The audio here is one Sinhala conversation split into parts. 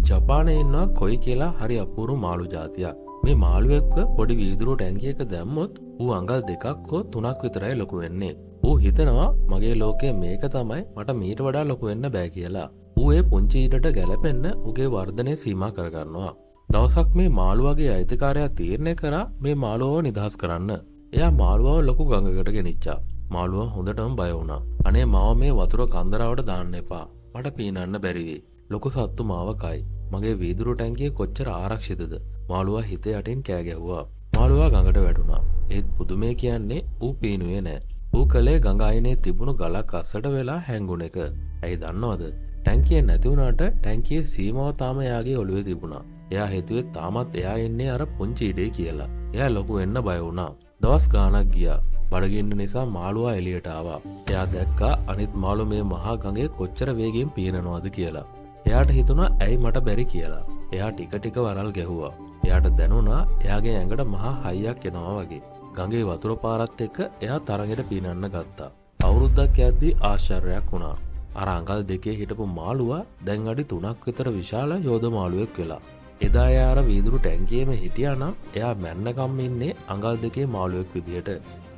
ජපානයේ ඉන්නවා කොයි කියලා හරි අපූරු මාළු జాතියක්. මේ මාළුවෙක්ව පොඩි වීදුරු ටැංකියක දැම්මොත් ඌ අඟල් දෙකක් හෝ තුනක් විතරයි ලොකු වෙන්නේ. ඌ හිතනවා මගේ ලෝකය මේක තමයි මට මීට වඩා ලොකු වෙන්න බෑ කියලා. ඌ ඒ පුංචි ඊටට ගැලපෙන්න උගේ වර්ධනය සීමා කරගන්නවා. දවසක් මේ මාළුවාගේ අයිතිකාරයා තීරණය කරා මේ මාළුවව නිදහස් කරන්න. එයා මාළුවව ලොකු ගඟකට ගෙනිච්චා. මාළුවා හොඳටම බය වුණා. අනේ මාව මේ වතුර කන්දරාවට දාන්න එපා. මට පීනන්න බැරි වෙයි. ලොකු සත්තු මාව කයි. මගේ වීදුරු ටැංකිය කොච්චර ආරක්ෂිතද? මාළුවා හිතේ යටින් කෑ ගැහුවා. මාළුවා ගඟට වැටුණා. ඒත් පුදුමේ කියන්නේ ඌ පීනුවේ නෑ. ඌ කලේ ගඟ අයිනේ තිබුණු ගලක් අස්සට වෙලා හැංගුණ එක. ඇයි දන්නවද? ටැංකිය නැති වුණාට ටැංකියේ සීමාව තාම එයාගේ ඔළුවේ තිබුණා. එයා හිතුවේ තාමත් එයා ඉන්නේ අර පුංචි ඉඩේ කියලා. එයා ලොකු වෙන්න බය වුණා. දවස් ගාණක් ගියා. බඩගින්න නිසා මාළුවා එළියට ආවා. එයා දැක්කා අනිත් මාළු මේ මහා ගඟේ කොච්චර වේගෙන් පීනනවද කියලා. එයාට හිතුණා ඇයි මට බැරි කියලා. එයා ටික ටික වරල් ගැහුවා. එයාට දැනුණා එයාගේ ඇඟට මහා හයියක් එනවා වගේ. ගඟේ වතුර පාරත් එක්ක එයා තරගෙට පීනන්න ගත්තා. අවුරුද්දක් යද්දී ආශ්චර්යයක් වුණා. අර අඟල් දෙකේ හිටපු මාළුවා දැන් අඩි 3ක් විතර විශාල යෝධ මාළුවෙක් වෙලා. එදා එයා අර වීදුරු ටැංකියේම හිටියා නම් එයා මැරෙනකම් ඉන්නේ අඟල් දෙකේ මාළුවෙක් විදියට.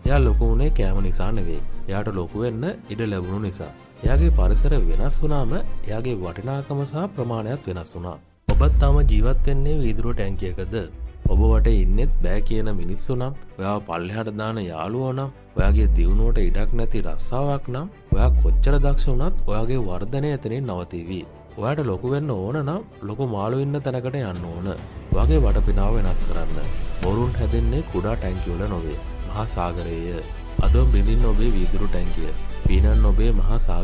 එයා ලොකු වුණේ කෑම නිසා නෙවෙයි. එයාට ලොකු වෙන්න ඉඩ ලැබුණු නිසා. එයාගේ පරිසර වෙනස් වුණාම එයාගේ වටිනාකම සහ ප්‍රමාණයත් වෙනස් වුණා. ඔබත් තාම ජීවත් වෙන්නේ වීදුරු ටැංකියකද? ඔබ වටේ ඉන්නෙත් බෑ කියන මිනිස්සු නම්, ඔයාව පල්ලෙහාට දාන යාළුවෝ නම්, ඔයාගේ දියුණුවට ඉඩක් නැති රස්සාවක් නම්, ඔයා කොච්චර දක්ෂ වුණත් ඔයාගේ වර්ධනය එතනින් නවතිවි. ඔයාට ලොකු වෙන්න ඕන නම් ලොකු මාළු ඉන්න තැනකට යන්න ඕන. ඔයාගේ වටපිටාව වෙනස් කරන්න. බොරුන් හැදෙන්නේ කුඩා ටැංකිය වල නොවේ. මහා සාගරයේය. අද බිඳින්න ඔබේ වීදුරු ටැංකිය. පීනන්න ඔබේ මහා සාගරය.